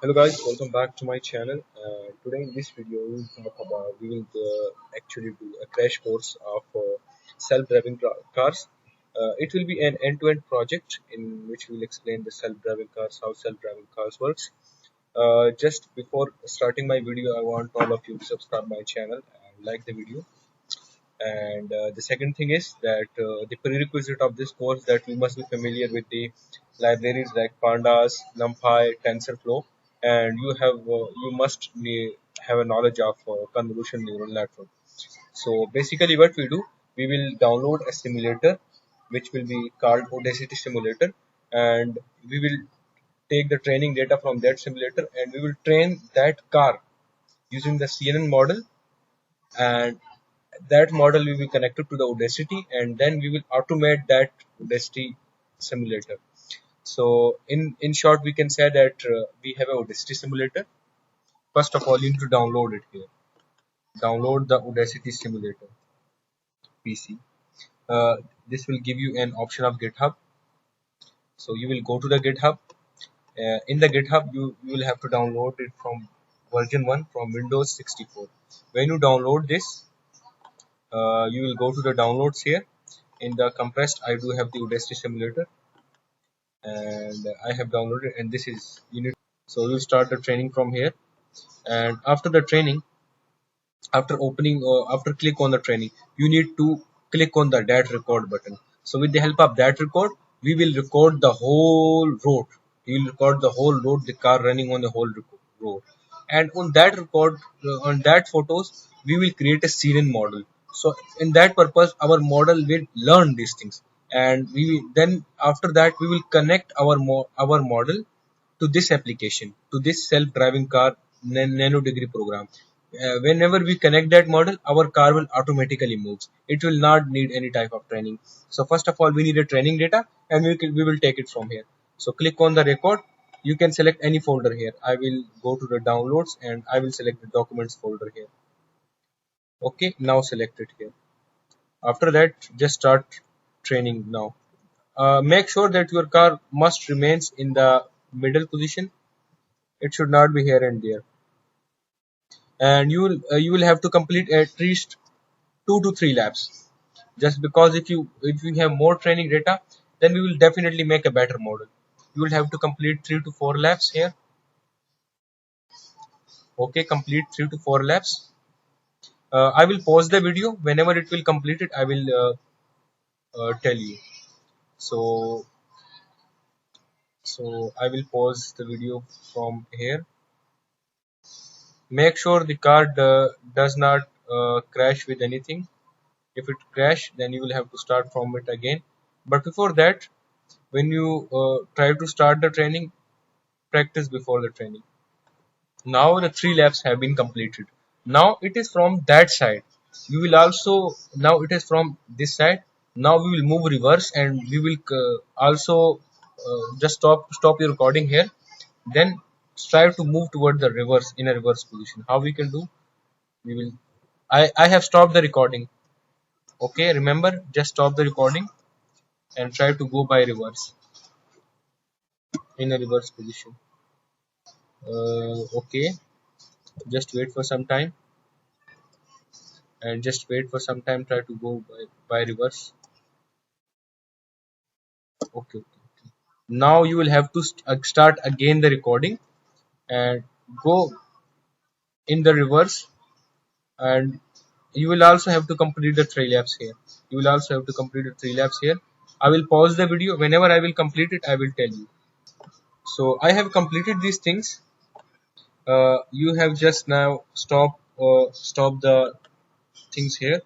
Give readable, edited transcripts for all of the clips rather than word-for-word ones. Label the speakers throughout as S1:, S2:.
S1: Hello guys, welcome back to my channel. Today in this video we will actually do a crash course of self-driving cars. It will be an end-to-end project in which we will explain the self-driving cars, how self-driving cars works. Just before starting my video, I want all of you to subscribe my channel and like the video. And the second thing is that the prerequisite of this course that we must be familiar with the libraries like pandas, numpy, tensorflow, and you must have a knowledge of convolution neural network. So basically what we do, we will download a simulator which will be called Audacity simulator, and we will take the training data from that simulator and we will train that car using the CNN model, and that model will be connected to the Audacity, and then we will automate that Audacity simulator. So in short, we can say that we have a Audacity simulator. First of all, you need to download it here. Download the Audacity simulator PC. Uh, this will give you an option of GitHub. So you will go to the GitHub. In the GitHub, you will have to download it from version 1 from Windows 64. When you download this, you will go to the downloads here. In the compressed, I do have the Audacity simulator, and I have downloaded, and this is unit. So we'll start the training from here, and after the training, after click on the training, you need to click on the dat record button. So with the help of that record, we will record the whole road. We will record the whole road, the car running on the whole road, and on that record, on that photos, we will create a CNN model. So in that purpose, our model will learn these things, and then after that we will connect our model to this application, to this self-driving car nano degree program. Whenever we connect that model, our car will automatically move. It will not need any type of training. So first of all, we need a training data, and we will take it from here. So click on the record. You can select any folder here. I will go to the downloads and I will select the documents folder here. Okay, now select it here. After that, just start training now. Make sure that your car must remains in the middle position. It should not be here and there, and you will have to complete at least 2 to 3 laps. Just because if you have more training data, then we will definitely make a better model. You will have to complete 3 to 4 laps here. Okay, complete 3 to 4 laps. I will pause the video. Whenever it will complete it, I will tell you. So so I will pause the video from here. Make sure the car does not crash with anything. If it crash, then you will have to start from it again. But before that, when you try to start the training, practice before the training. Now the 3 laps have been completed. Now it is from that side. You will also, now it is from this side. Now we will move reverse, and we will also just stop your recording here. Then strive to move toward the reverse, in a reverse position. How we can do? We will. I have stopped the recording. Okay, remember, just stop the recording and try to go by reverse, in a reverse position. Okay, just wait for some time, and just wait for some time, try to go by reverse. Okay. Now you will have to start again the recording and go in the reverse, and you will also have to complete the 3 laps here. You will also have to complete the 3 laps here. I will pause the video. Whenever I will complete it, I will tell you. So I have completed these things. You have just now stop the things here,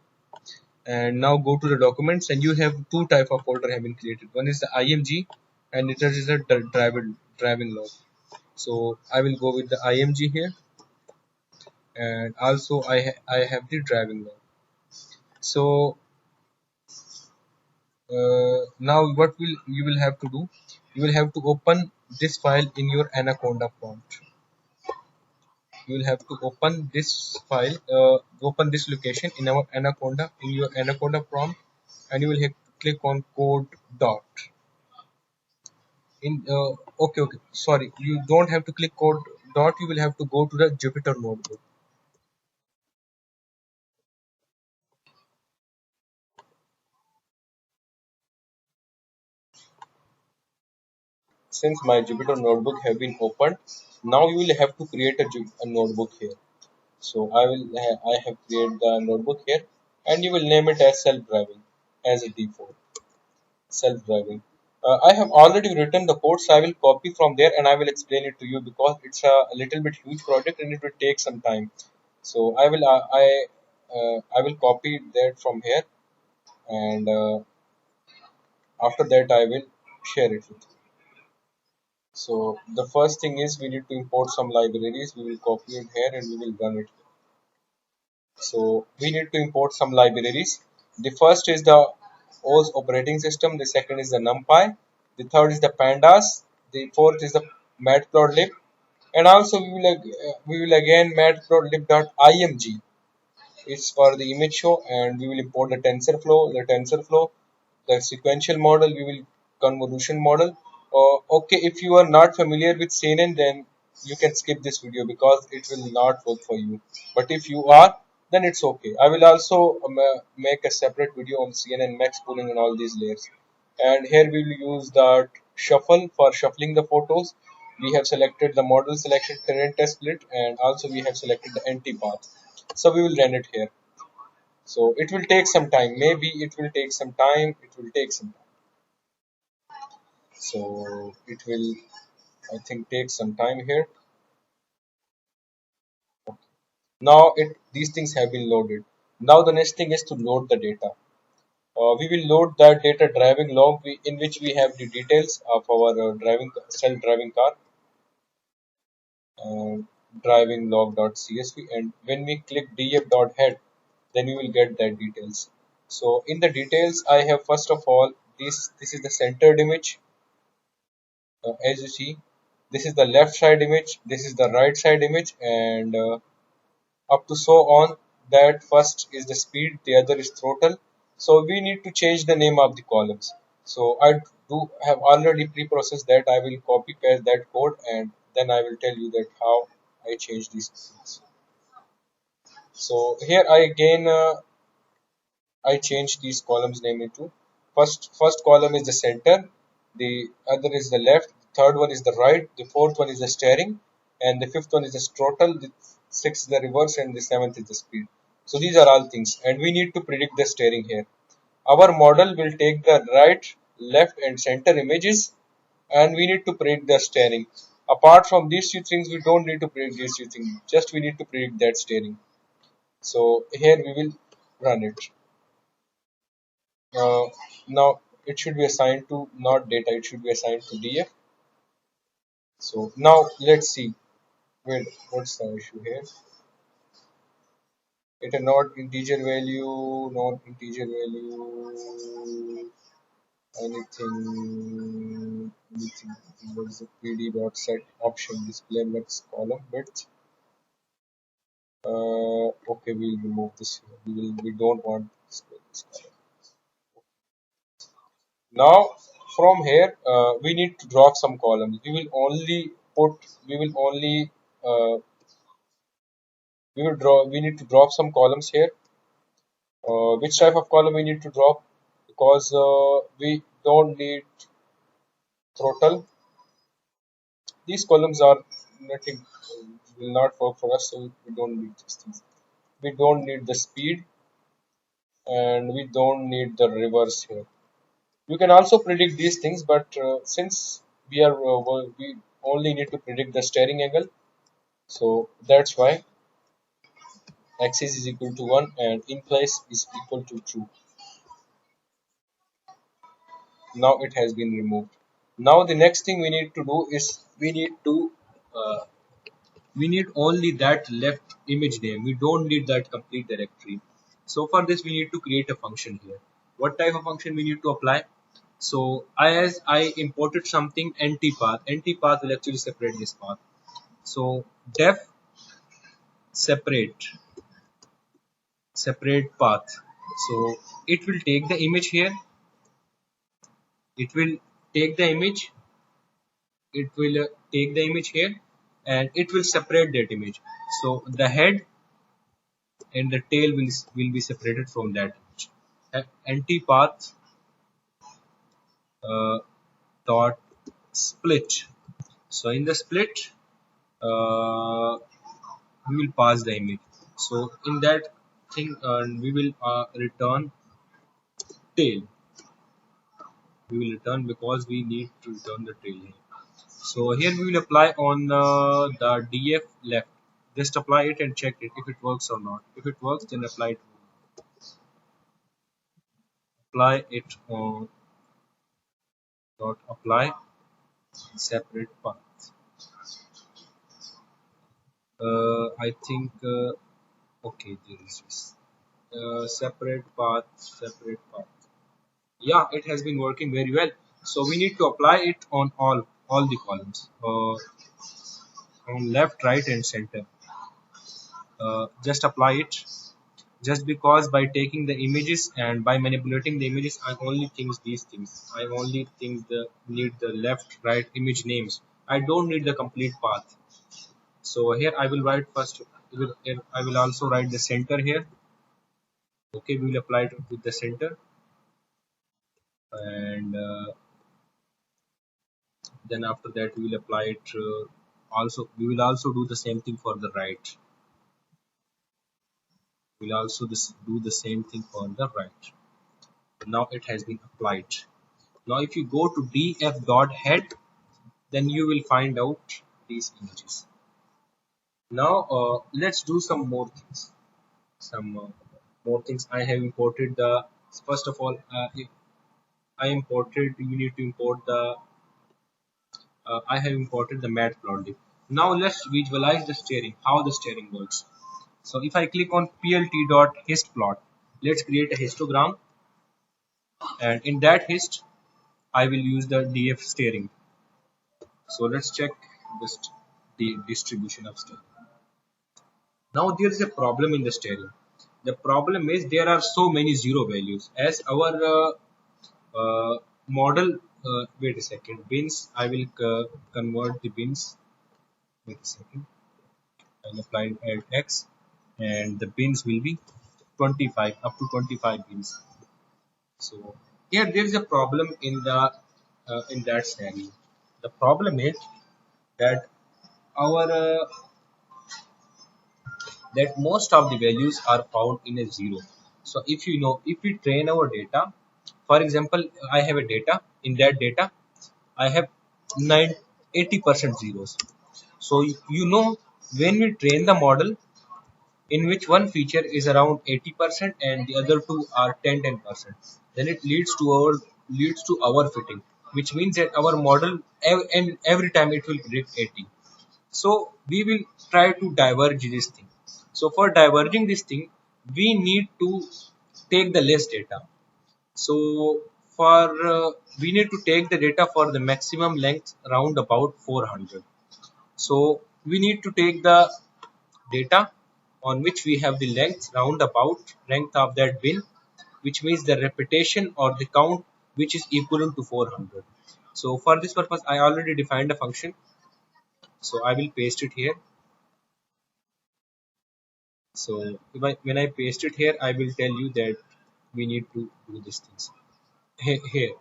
S1: and now go to the documents, and you have two type of folder have been created. One is the IMG, and it is a driving log. So I will go with the IMG here, and also I have the driving log. So now what will you will have to do, you will have to open this file in your Anaconda prompt. You will have to open this file, open this location in our Anaconda, in your Anaconda prompt, and you will have to click on code dot. In okay, sorry, you don't have to click code not, you will have to go to the Jupyter notebook. Since my Jupyter notebook have been opened, now you will have to create a notebook here. So I have created the notebook here, and you will name it as self-driving as a default. Self-driving. I have already written the code, so I will copy from there and I will explain it to you because it's a little bit huge project and it will take some time. So I will copy that from here, and after that I will share it with you. So the first thing is we need to import some libraries. We will copy it here and we will run it. So we need to import some libraries. The first is the OS operating system. The second is the NumPy. The third is the Pandas. The fourth is the matplotlib. And also we will again matplotlib.img. It's for the image show, and we will import the sequential model, we will convolution model. Okay, if you are not familiar with CNN, then you can skip this video because it will not work for you. But if you are, then it's okay. I will also make a separate video on CNN, max pooling, and all these layers. And here we will use that shuffle for shuffling the photos. We have selected the model selection current test split, and also we have selected the anti path. So we will run it here. So it will take some time. Maybe it will take some time. It will take some time. So it will, I think, take some time here. Now these things have been loaded. Now the next thing is to load the data. We will load that data driving log in which we have the details of our self-driving car, uh, driving log.csv, and when we click df.head, then you will get that details. So in the details, I have first of all this is the centered image. As you see, this is the left side image, this is the right side image, and up to so on. That first is the speed, the other is throttle. So we need to change the name of the columns. So I do have already pre-processed that. I will copy paste that code and then I will tell you that how I change these things. So here I again I changed these columns name into first column is the center, the other is the left, the third one is the right, the fourth one is the steering, and the fifth one is the throttle, the sixth is the reverse, and the seventh is the speed. So these are all things, and we need to predict the steering here. Our model will take the right, left, and center images, and we need to predict the steering. Apart from these two things, we don't need to predict these two things. Just we need to predict that steering. So here we will run it. Uh, Now it should be assigned to not data, it should be assigned to df. So now let's see. Wait, what's the issue here? It a not integer value, not integer value, anything. What is the pd dot set option display max column width? Okay, we'll remove this here. We don't want this column. Now from here, we need to drop some columns. We will only we need to drop some columns here. Which type of column we need to drop? Because we don't need throttle. These columns are nothing, will not work for us, so we don't need these things. We don't need the speed, and we don't need the reverse here. You can also predict these things, but since we only need to predict the steering angle, so that's why axis is equal to 1 and in place is equal to true. Now it has been removed. Now the next thing we need to do is uh, we need only that left image name. We don't need that complete directory. So for this we need to create a function here. What type of function we need to apply? So as I imported something anti-path. Anti-path will actually separate this path. So def separate path. So it will take the image here. It will take the image. It will take the image here, and it will separate that image. So the head and the tail will be separated from that image. Anti path uh, dot split. So in the split, we will pass the image. So in that thing, we will return tail. We will return because we need to return the tail here. So here we will apply on the df left. Just apply it and check it if it works or not. If it works, then apply it on dot apply separate path. I think okay, there is this separate path, separate path. Yeah, it has been working very well. So we need to apply it on all the columns, on left, right, and center. Just apply it. Just because by taking the images and by manipulating the images, I only think these things. I only think the need the left, right image names. I don't need the complete path. So here I will write first. I will also write the center here. Okay, we will apply it with the center, and then after that we will apply it. Also, we will also do the same thing for the right. We will also do the same thing for the right. Now it has been applied. Now if you go to df dot head, then you will find out these images. Now let's do some more things. Some more things. I have imported the first of all. If I imported, you need to import the. I have imported the matplotlib. Now let's visualize the steering. How the steering works. So if I click on plt.histplot, let's create a histogram, and in that hist, I will use the df steering. So let's check this the distribution of steering. Now there is a problem in the steering. The problem is there are so many zero values. As our model, wait a second, bins, I will convert the bins. Wait a second, I'll apply add x, and the bins will be 25, up to 25 bins. So here there is a problem in that scenario. The problem is that our that most of the values are found in a zero. So if you know, if we train our data, for example, I have a data. In that data, I have 80% zeros. So you know, when we train the model in which one feature is around 80% and the other two are 10%, then it leads to our fitting, which means that our model and every time it will predict 80. So we will try to diverge this thing. So for diverging this thing, we need to take the less data. So for we need to take the data for the maximum length around about 400. So we need to take the data on which we have the length round about length of that bin, which means the repetition or the count which is equivalent to 400. So for this purpose, I already defined a function. So I will paste it here. So when I paste it here, I will tell you that we need to do these things. Here,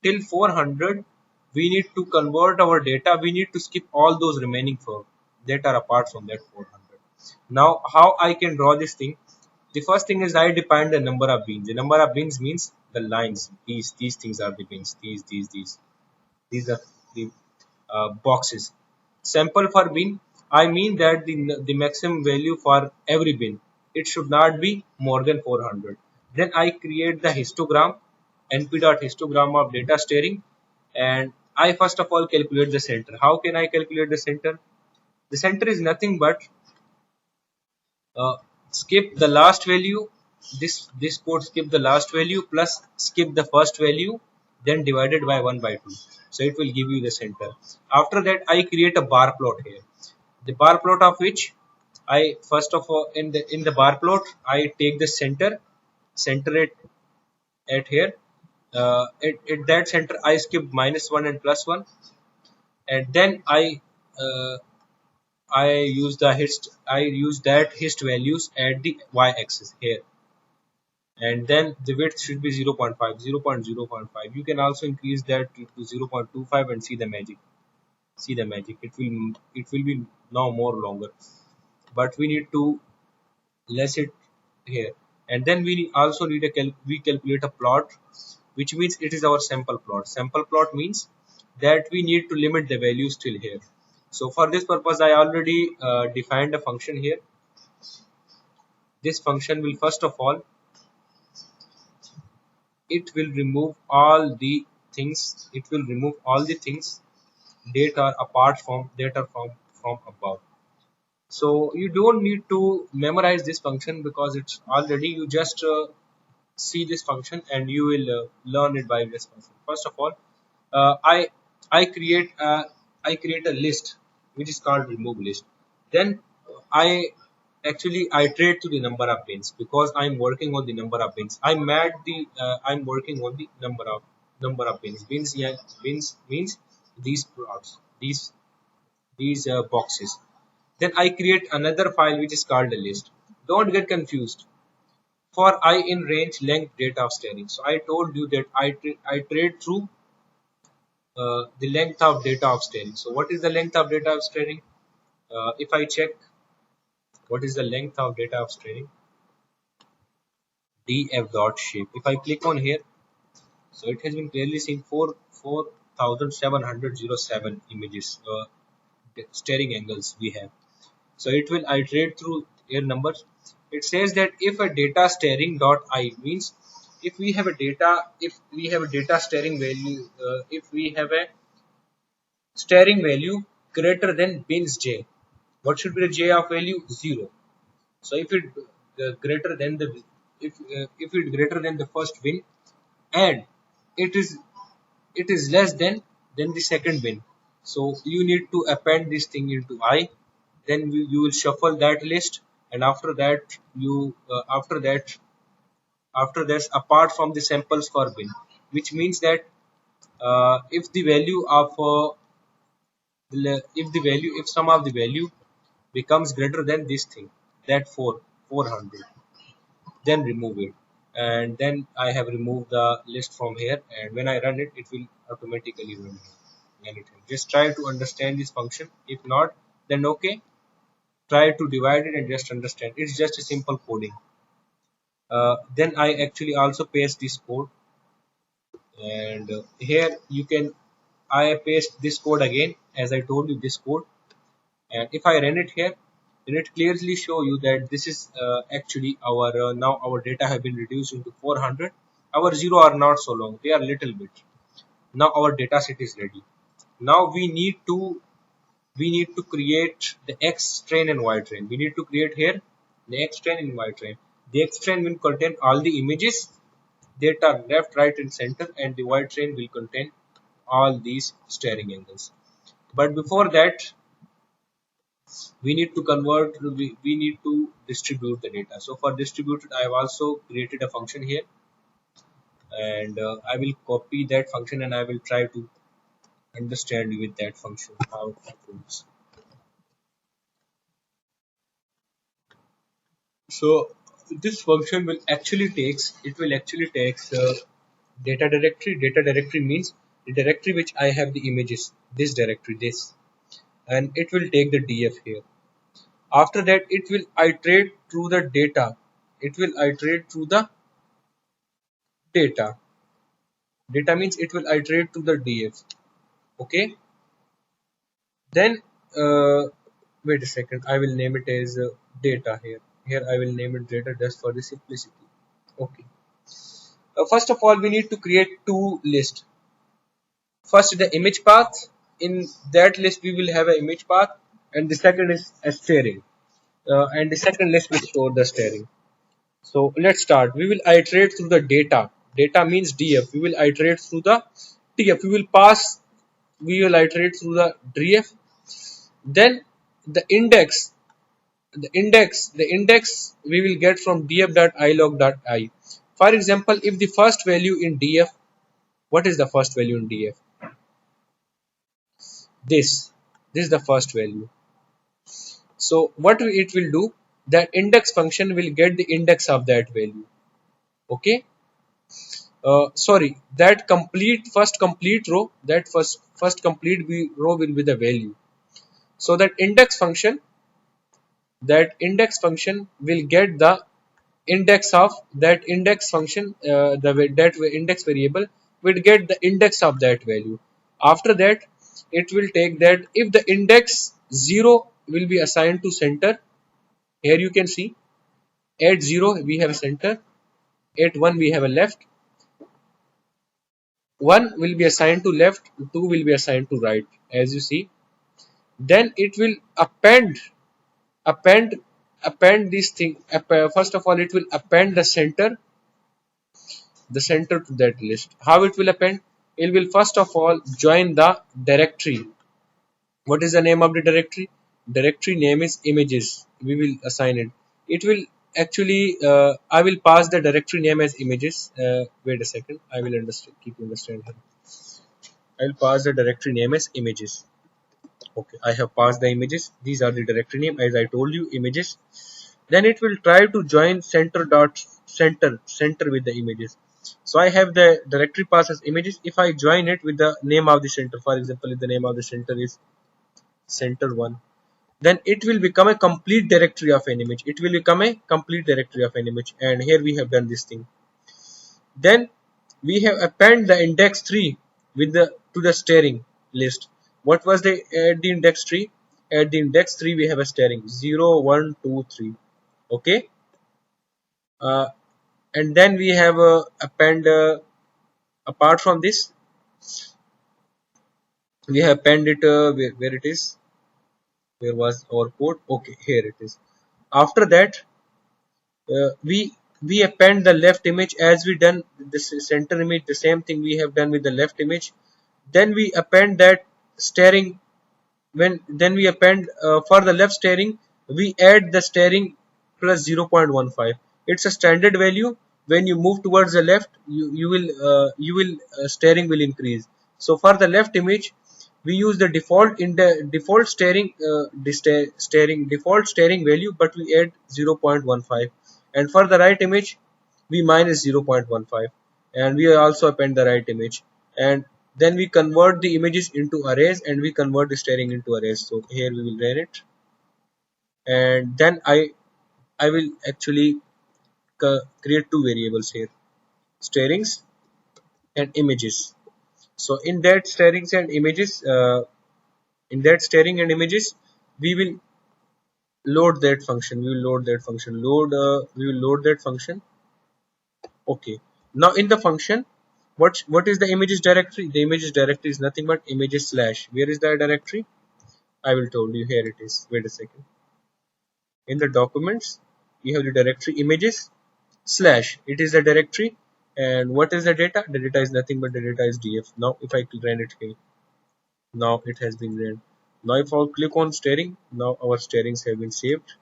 S1: till 400, we need to convert our data. We need to skip all those remaining 4 that are apart from that 400. Now, how I can draw this thing? The first thing is I define the number of beans. The number of beans means the lines. These things are the beans. These are the boxes. Sample for bin, I mean that the maximum value for every bin, it should not be more than 400. Then I create the histogram, np.histogram of data steering, and I first of all calculate the center. How can I calculate the center? The center is nothing but uh, skip the last value. This code skip the last value plus skip the first value, then divided by 1 by 2. So it will give you the center. After that, I create a bar plot here. The bar plot of which I first of all in the bar plot I take the center at here. At that center I skip -1 and +1, and then I I use the hist I use that hist values at the y-axis here, and then the width should be 0.5, 0.0.5. You can also increase that to 0.25 and see the magic. See the magic. It will be now more longer, but we need to less it here, and then we also need we calculate a plot, which means it is our sample plot. Sample plot means that we need to limit the values till here. So for this purpose I already defined a function here. This function will first of all, it will remove all the things that are apart from from above. So you don't need to memorize this function because it's already, you just see this function and you will learn it by this function. First of all, uh, I I create a list which is called remove list. Then I iterate to the number of bins because I'm working on the number of bins. I'm working on the number of bins. Bins means these plots, these boxes. Then I create another file which is called a list. Don't get confused. For I in range length data of string. So I told you that I trade through the length of data of string. So what is the length of data of string? If I check what is the length of data of string, df dot shape. If I click on here, so it has been clearly seen 4707 images, staring angles we have. So it will iterate through air numbers. It says that if a data staring dot I means if we have a data staring value, if we have a staring value greater than bins j, what should be the j of value? 0. So if it greater than the if it greater than the first bin, and it is less than the second bin, so you need to append this thing into I. Then you will shuffle that list, and after that you after this, apart from the samples for bin, which means that if the value of if some of the value becomes greater than this thing, that 400, then remove it. And then I have removed the list from here, and when I run it, it will automatically run anything. Just try to understand this function. If not, then okay, try to divide it and just understand. It's just a simple coding. Then I actually also paste this code, and here you can, I paste this code again as I told you, this code. And if I run it here, then it clearly show you that this is actually our now our data have been reduced into 400. Our zero are not so long, they are little bit. Now our data set is ready. Now we need to create the X train and Y train. We need to create here the X train and Y train. The X train will contain all the images that are left, right, and center, and the Y train will contain all these staring angles. But before that, we need to we need to distribute the data. So for distributed, I have also created a function here, and I will copy that function and I will try to understand with that function how it works. So this function will actually takes data directory means the directory which I have the images, this directory, this, and it will take the df here. After that, it will iterate through the data. It will iterate through the data. Data means it will iterate to the df. Okay. Then wait a second. I will name it as data here. Here I will name it data just for the simplicity. Okay. First of all, we need to create two lists. First, the image path. In that list, we will have an image path, and the second is a staring. And the second list will store the staring. So let's start. We will iterate through the data. Data means df. We will iterate through the df. We will iterate through the df. Then the index, the index we will get from df.ilog.i. For example, if the first value in df, what is the first value in df? This is the first value. So what it will do, that index function will get the index of that value. Okay. Sorry, that complete row, that first complete row will be the value. So that index function will get the index of that index function, that index variable will get the index of that value. After that, it will take that if the index 0 will be assigned to center. Here you can see at 0 we have a center, at 1 we have a left, 1 will be assigned to left, 2 will be assigned to right, as you see. Then it will append append this thing. First of all, it will append the center to that list. How it will append? It will first of all join the directory. What is the name of the directory? Directory name is images. We will assign it. It will actually, I will pass the directory name as images. Wait a second. I will understand. Keep you understand here. I will pass the directory name as images. Okay, I have passed the images. These are the directory name, as I told you, images. Then it will try to join center with the images. So I have the directory pass as images. If I join it with the name of the center, for example, if the name of the center is center1, then it will become a complete directory of an image. It will become a complete directory of an image. And here we have done this thing. Then we have append the index 3 with the to the steering list. What was the at the index 3? At the index 3 we have a steering 0 1 2 3. Okay. uh, and then we have append, apart from this, we have append it, where it is, where was our code? Okay, here it is. After that, we append the left image as we done this center image. The same thing we have done with the left image. Then we append that steering. Then we append, for the left steering, we add the steering plus 0.15. It's a standard value. When you move towards the left, steering will increase. So for the left image, we use the default steering, default steering value, but we add 0.15. And for the right image, we minus 0.15, and we also append the right image. And then we convert the images into arrays, and we convert the steering into arrays. So here we will run it, and then I will actually create two variables here: steerings and images. So in that steerings and images, we will load that function. We will load that function. Okay. Now in the function, what is the images directory? The images directory is nothing but images slash. Where is the directory? I will tell you. Here it is. Wait a second. In the documents, you have the directory images slash. It is the directory. And what is the data? The data is nothing but the data is df. Now if I run it here, now it has been ran. Now if I click on steering, now our steerings have been saved.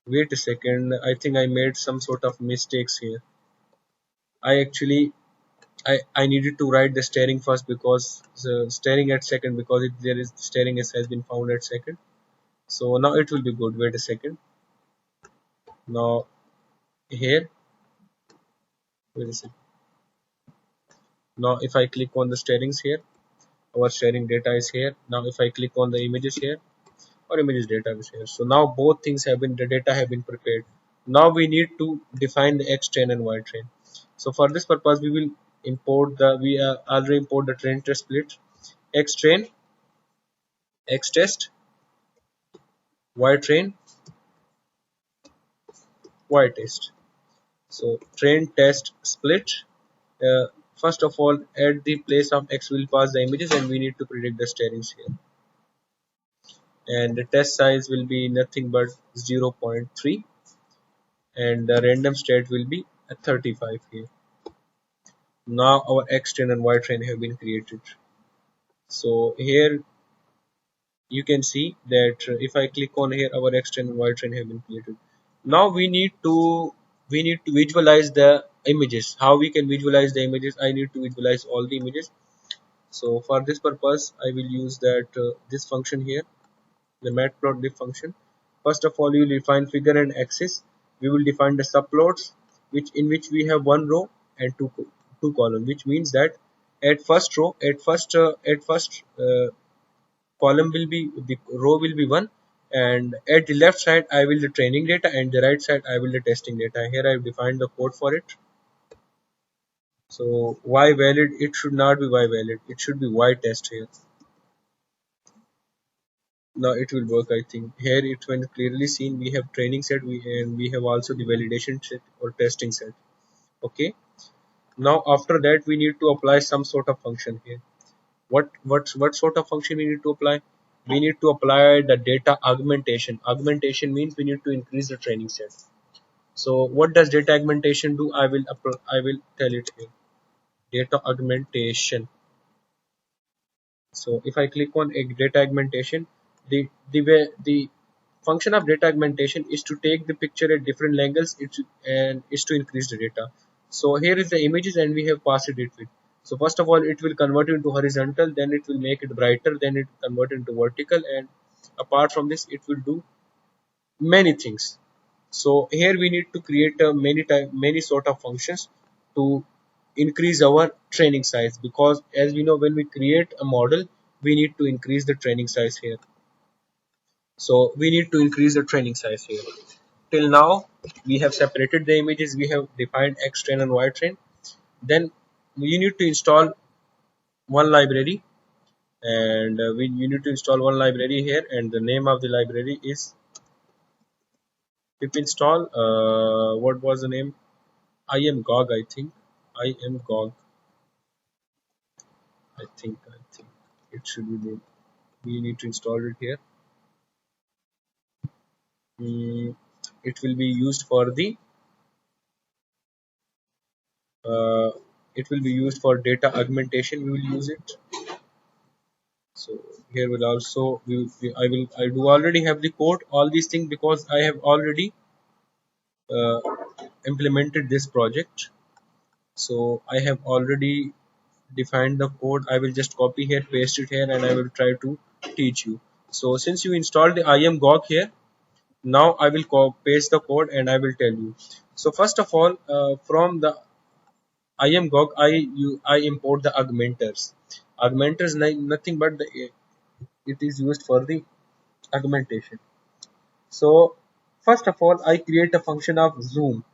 S1: Wait a second. I think I made some sort of mistakes here. I actually I needed to write the steering first, because the steering at second, because there is steering has been found at second. So now it will be good. Wait a second. Now here, wait a second. Now if I click on the steerings here, our steering data is here. Now if I click on the images here, our images data is here. So now both things have been, the data have been prepared. Now we need to define the X train and Y train. So for this purpose, we will import we already import the train test split: X train, X test, Y train, Y test. So train test split. Uh, First of all, at the place of X, will pass the images, and we need to predict the steerings here. And the test size will be nothing but 0.3, and the random state will be at 35 here. Now our X train and Y train have been created. So here you can see that, if I click on here, our X train and Y train have been created. Now we need to visualize the images. How we can visualize the images? I need to visualize all the images. So for this purpose, I will use that this function here. the matplotlib function. First of all, we will define figure and axis. We will define the subplots, which in which we have one row and two columns, which means that at first row, at first column will be the row will be one, and at the left side I will the training data, and the right side I will the testing data. Here I have defined the code for it. So y valid, it should not be y valid, it should be y test here. Now it will work, I think. Here it when clearly seen, we have training set, and we have also the validation set or testing set. Okay. Now after that we need to apply some sort of function here. What sort of function we need to apply? We need to apply the data augmentation. Augmentation means we need to increase the training set. So what does data augmentation do? I will tell it here. Data augmentation. So if I click on a data augmentation, the function of data augmentation is to take the picture at different angles, and is to increase the data. So here is the images, and we have passed it with. So first of all, it will convert it into horizontal, then it will make it brighter, then it convert into vertical, and apart from this, it will do many things. So here we need to create many sort of functions to increase our training size, because as we know, when we create a model, we need to increase the training size here. So we need to increase the training size here. Till now we have separated the images, we have defined X train and Y train. Then you need to install one library, and you need to install one library here, and the name of the library is pip install. What was the name? IMGOG, I think. IMGOG, I think it should be the, we need to install it here. Mm, it will be used for the uh, it will be used for data augmentation. We will use it. So here will also I do already have the code, all these things, because I have already uh, implemented this project. So I have already defined the code. I will just copy here, paste it here, and I will try to teach you. So since you installed the IMGOG here, now I will paste the code and I will tell you. So first of all, from the IMGOG, I import the augmenters. Augmenters nothing but it is used for the augmentation. So first of all, I create a function of zoom.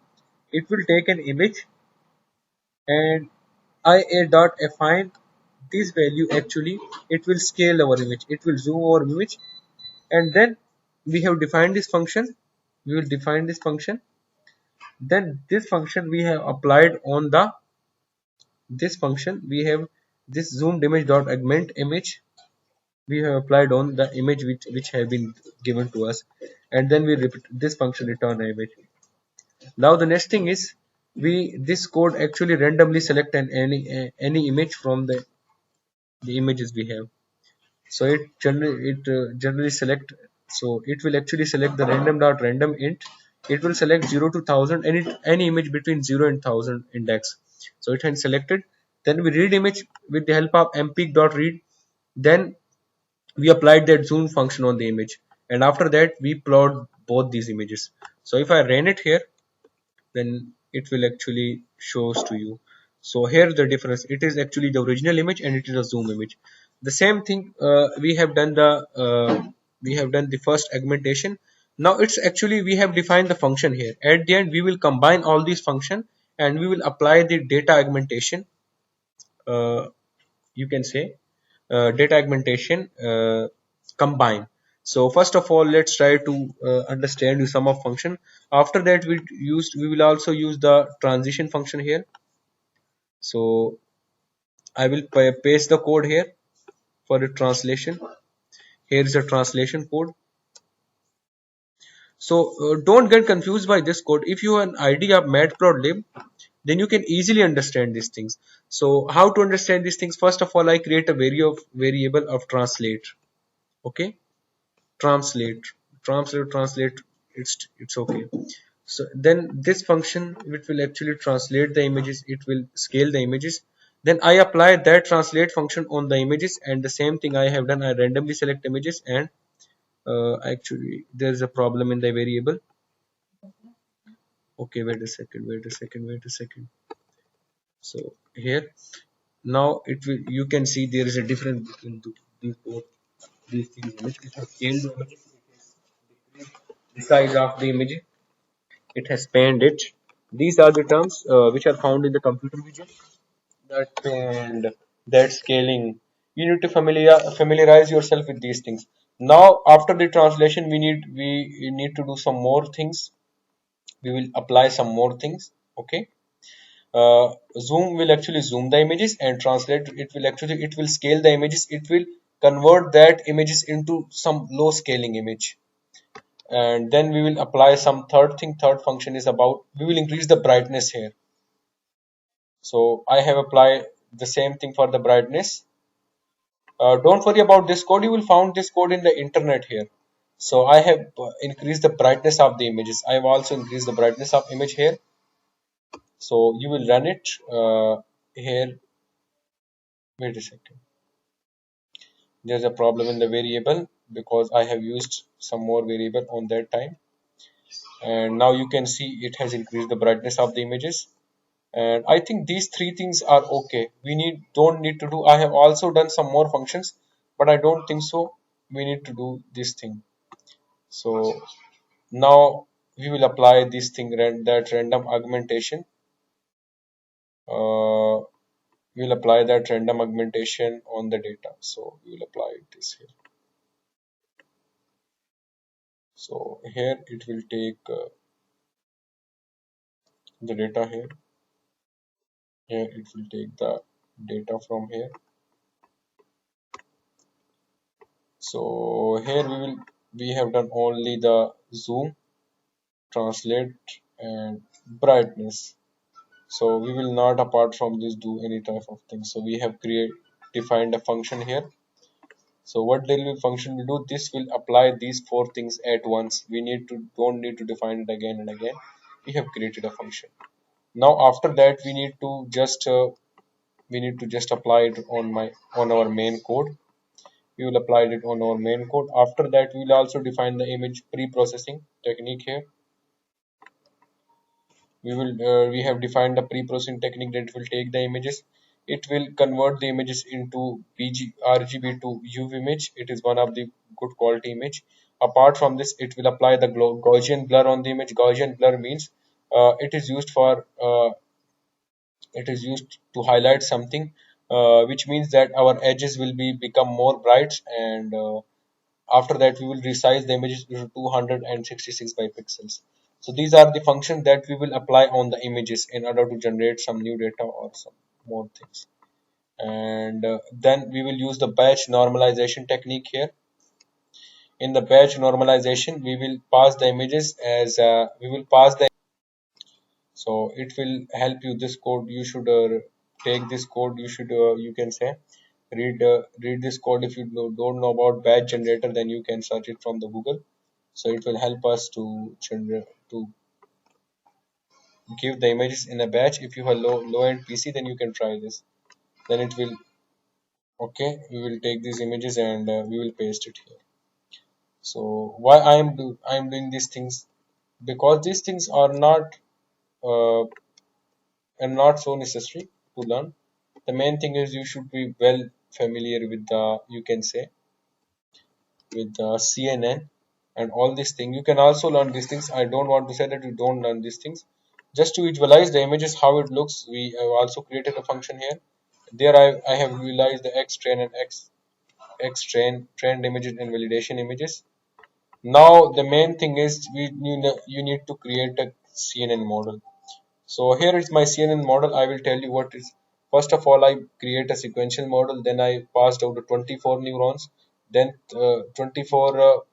S1: It will take an image, and ia dot affine this value, actually it will scale our image, it will zoom our image, and then we have defined this function. We will define this function. Then this function we have applied on the this function. We have this zoomed image dot augment image. We have applied on the image which have been given to us, and then we repeat this function return image. Now the next thing is, we this code actually randomly select any image from the images we have. So it generally select. So it will actually select the random dot random int. It will select 0 to 1000, any image between 0 and 1000 index. So it has selected. Then we read image with the help of mpeak dot read. Then we applied that zoom function on the image, and after that we plot both these images. So if I ran it here, then it will actually shows to you. So here the difference, it is actually the original image and it is a zoom image. The same thing, we have done the first augmentation. Now it's actually we have defined the function here. At the end we will combine all these function, and we will apply the data augmentation. You can say data augmentation combine. So first of all, let's try to understand the sum of function. After that we will also use the transition function here. So I will paste the code here for the translation. Here is the translation code. So don't get confused by this code. If you have an idea of matplotlib, then you can easily understand these things. So how to understand these things? First of all, I create a variable of translate. Okay, translate, it's okay. So then this function, which will actually translate the images, it will scale the images. Then I apply that translate function on the images, and the same thing I have done, I randomly select images and Actually there is a problem in the variable. Okay, wait a second, wait a second. So here now it will, you can see there is a difference between these both these things. Image, it has scaled the image, the size of the image, it has panned it. These are the terms which are found in the computer vision. That and that scaling, you need to familiarize yourself with these things. Now after the translation we need to do some more things. We will apply some more things. Okay. uh, Zoom will actually zoom the images and translate it. Will actually, it will scale the images, it will convert that images into some low scaling image. And then we will apply some third thing. Third function is about, we will increase the brightness here. So I have applied the same thing for the brightness. Don't worry about this code, you will find this code in the internet here. So I have increased the brightness of the images. I have also increased the brightness of image here. So you will run it here. Wait a second, there's a problem in the variable because I have used some more variable on that time. And now you can see it has increased the brightness of the images. And I think these three things are okay. We don't need to do, I have also done some more functions, but I don't think so we need to do this thing. So now we will apply this thing, that random augmentation. uh, we'll apply that random augmentation on the data. So we will apply this here. So here it will take the data here. Here it will take the data from here. So here we have done only the zoom, translate, and brightness. So we will not, apart from this, do any type of thing. So we have defined a function here. So what delivery function will do, this will apply these four things at once. We don't need to define it again and again. We have created a function. Now after that we need to just apply it on our main code. We will apply it on our main code. After that we will also define the image pre-processing technique here. We have defined the pre-processing technique that will take the images. It will convert the images into RGB to UV image. It is one of the good quality image. Apart from this, it will apply the Gaussian blur on the image. Gaussian blur means it is used to highlight something, which means that our edges will become more bright. And after that we will resize the images to 266 by pixels. So these are the functions that we will apply on the images in order to generate some new data or some more things. And then we will use the batch normalization technique here. In the batch normalization we will pass the images as we will pass the, so it will help you. This code you should take this code, you should you can say read this code. If you don't know about batch generator, then you can search it from the Google. So it will help us to generate, to give the images in a batch. If you have low end PC, then you can try this. Then it will, okay, we will take these images and we will paste it here. So why I am doing these things, because these things uh, are not so necessary to learn. The main thing is you should be well familiar with the, you can say, with the CNN and all these things. You can also learn these things. I don't want to say that you don't learn these things. Just to visualize the images how it looks, we have also created a function here. There I have visualized the X train and X trained images and validation images. Now the main thing is you need to create a CNN model. So here is my CNN model. I will tell you what is. First of all, I create a sequential model. Then I passed out the 24 neurons. Then 24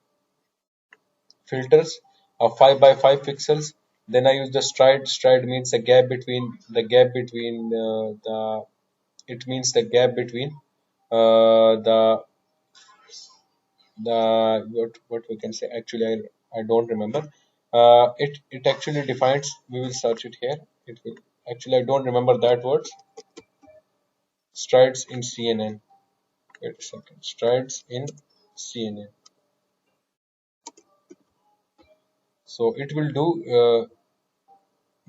S1: filters of 5 by 5 pixels. Then I use the stride. Stride means the gap between the it means the gap between the what we can say. Actually, I don't remember. It actually defines. We will search it here. It will actually, I don't remember that word. Strides in CNN. Wait a second. Strides in CNN. So it will do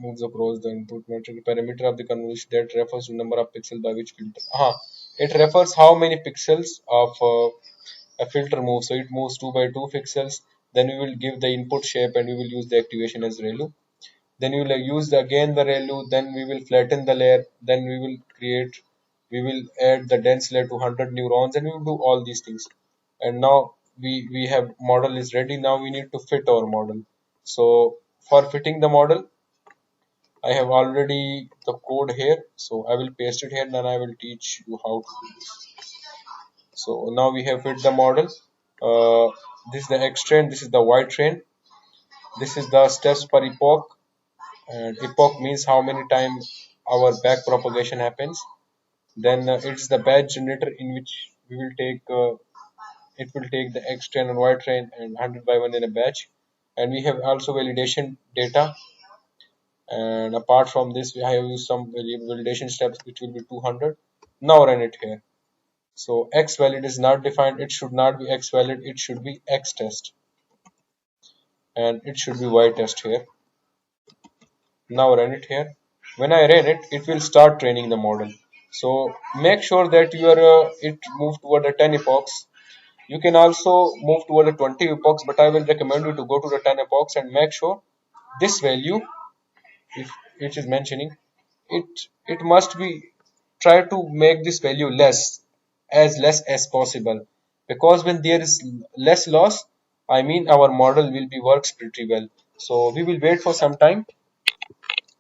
S1: moves across the input metric parameter of the convolution that refers to number of pixels by which filter. It refers how many pixels of a filter moves. So it moves 2 by 2 pixels. Then we will give the input shape and we will use the activation as ReLU. Then we will use again the ReLU. Then we will flatten the layer. Then we will add the dense layer to 100 neurons and we will do all these things. And now we have model is ready. Now we need to fit our model. So for fitting the model, I have already the code here, so I will paste it here, then I will teach you how to do this. So now we have fit the model. This is the X train, this is the Y train, this is the steps per epoch, and epoch means how many times our back propagation happens. Then it's the batch generator in which we will take it will take the X train and Y train and 100 by 1 in a batch. And we have also validation data, and apart from this we have used some validation steps which will be 200. Now run it here. So x valid is not defined, it should not be x valid, it should be x test, and it should be y test here. Now run it here. When I run it, it will start training the model. So make sure that your it move toward the 10 epochs. You can also move toward the 20 epochs, but I will recommend you to go to the 10 epochs and make sure this value, if it is mentioning, it must be, try to make this value less as possible, because when there is less loss, I mean our model will be works pretty well. So we will wait for some time.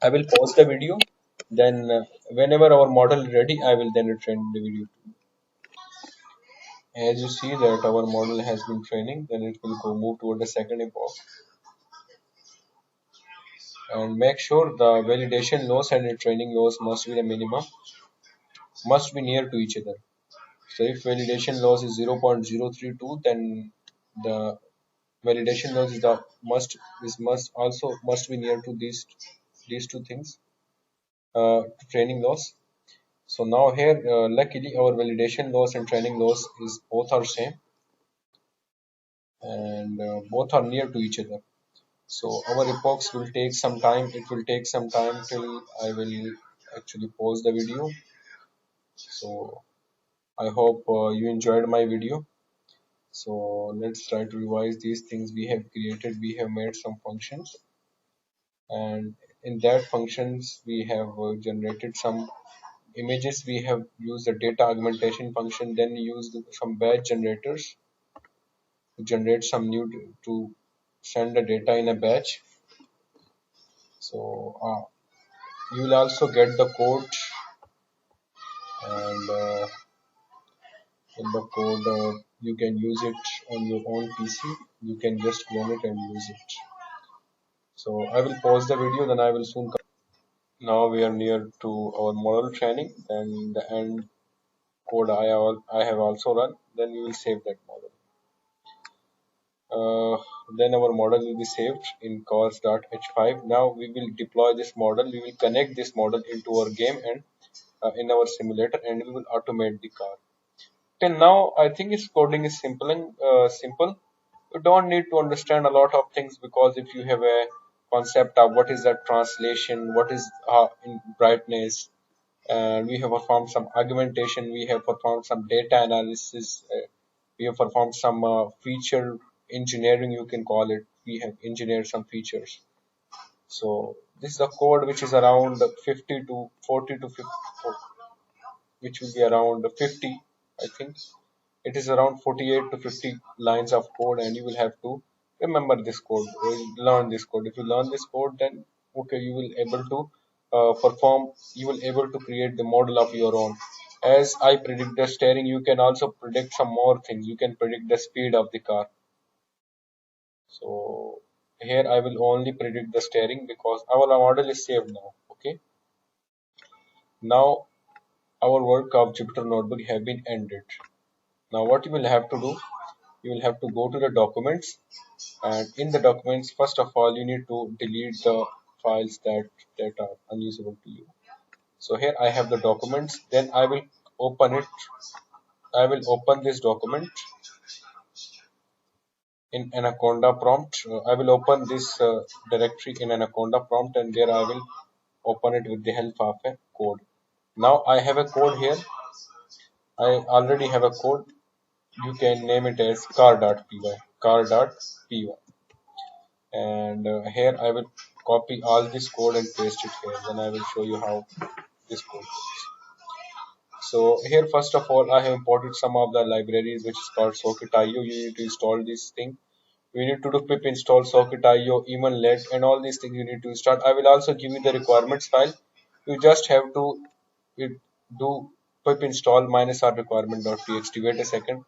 S1: I will pause the video, then whenever our model is ready, I will then retrain the video. As you see that our model has been training, then it will go move toward the second epoch. And make sure the validation loss and the training loss must be the minimum, must be near to each other. So if validation loss is 0.032, then the validation loss is the must also must be near to these two things, training loss. So now here, luckily our validation loss and training loss is both are same, and both are near to each other. So our epochs will take some time. It will take some time till I will actually pause the video. So I hope you enjoyed my video. So let's try to revise these things we have created. We have made some functions, and in that functions we have generated some images. We have used a data augmentation function, then we used some batch generators to generate some new to send the data in a batch. So you will also get the code, and in the code you can use it on your own PC. You can just clone it and use it. So I will pause the video, then I will soon come. Now we are near to our model training, and the end code I have also run. Then we will save that model. Uh, then our model will be saved in cars.h5. Now we will deploy this model. We will connect this model into our game and in our simulator, and we will automate the car. Till now, I think its coding is simple and simple. You don't need to understand a lot of things, because if you have a concept of what is the translation, what is in brightness, we have performed some augmentation, we have performed some data analysis, we have performed some feature engineering, you can call it. We have engineered some features. So this is the code which is around 50 to 40 to 50, which will be around 50, I think. It is around 48 to 50 lines of code, and you will have to remember this code, learn this code. If you learn this code, then okay, you will able to perform, you will able to create the model of your own. As I predict the steering, you can also predict some more things. You can predict the speed of the car. So here I will only predict the steering because our model is saved now. Okay, now our work of Jupyter Notebook have been ended. Now what you will have to do, you will have to go to the documents, and in the documents, first of all, you need to delete the files that are unusable to you. So here I have the documents, then I will open it. I will open this document, in Anaconda prompt. I will open this directory in Anaconda prompt, and there I will open it with the help of a code. Now I have a code here. I already have a code. You can name it as car.py, and here I will copy all this code and paste it here. Then I will show you how this code works. So here first of all I have imported some of the libraries which is called socket.io. You need to install this thing. You need to do pip install socket.io, even let, and all these things you need to install. I will also give you the requirements file. You just have to it, do pip install minus r requirement.txt. Wait a second.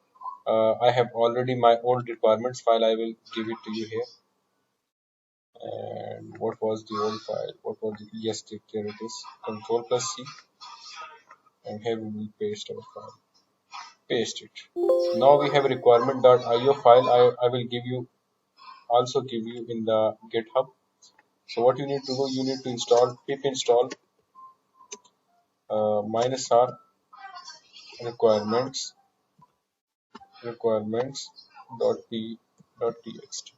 S1: I have already my old requirements file. I will give it to you here. And what was the old file? What was the, yes, here it is. Control plus C, and here we will paste our file. Paste it. Now we have a requirement.io file. I will give you also give you in the GitHub. So what you need to do, you need to install pip install minus r requirements requirements dot txt.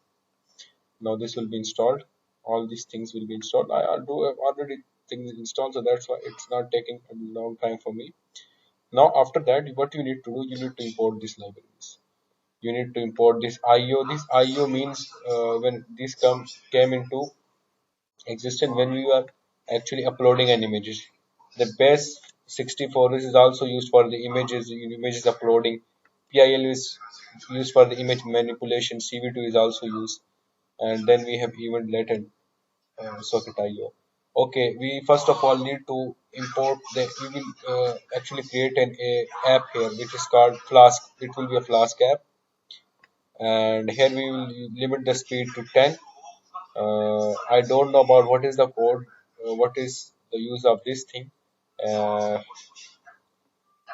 S1: Now this will be installed. All these things will be installed. I do have already things installed, so that's why it's not taking a long time for me. Now after that, what you need to do, you need to import these libraries. You need to import this IO. This IO means when this came into existence when we are actually uploading an image. The base 64 is also used for the images uploading. PIL is used for the image manipulation. CV2 is also used, and then we have event let socket IO. Okay, we first of all need to import the. We will actually create an app here which is called Flask. It will be a Flask app, and here we will limit the speed to 10. I don't know about what is the code, what is the use of this thing, uh,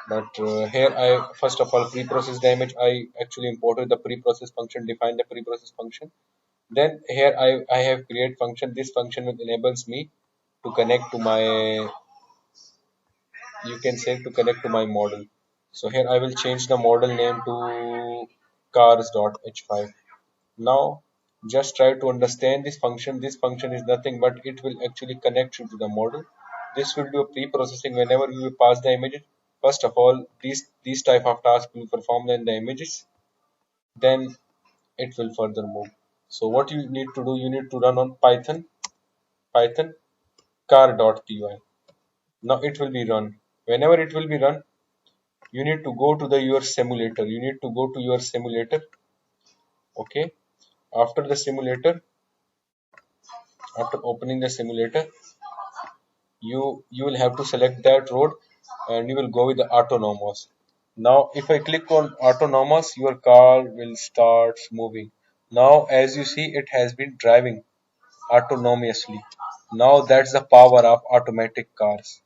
S1: but here I first of all pre-process the image. I actually imported the pre-process function, defined the pre-process function. Then here I have create function. This function enables me to connect to my, you can say, to connect to my model. So here I will change the model name to cars.h5. Now just try to understand this function. This function is nothing but it will actually connect you to the model. This will do a pre-processing whenever we will pass the images. First of all, these type of tasks will perform in the images. Then it will further move. So what you need to do, you need to run on Python car.py. Now it will be run. Whenever it will be run, you need to go to the your simulator. You need to go to your simulator. Okay. After the simulator, after opening the simulator, you will have to select that road, and you will go with the autonomous. Now if I click on autonomous, your car will start moving. Now as you see, it has been driving autonomously. Now that's the power of automatic cars.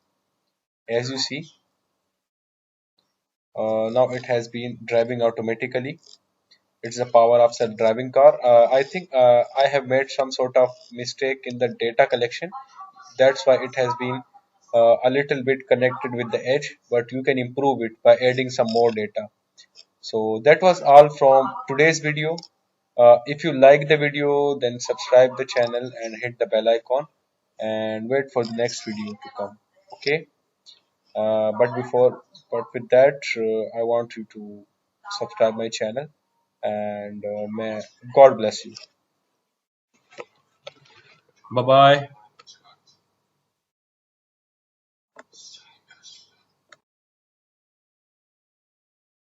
S1: As you see, now it has been driving automatically. It's the power of self-driving car. I think I have made some sort of mistake in the data collection. That's why it has been a little bit connected with the edge, but you can improve it by adding some more data. So that was all from today's video. If you like the video, then subscribe the channel and hit the bell icon, and wait for the next video to come. Okay. But with that, I want you to subscribe my channel, and may God bless you. Bye bye.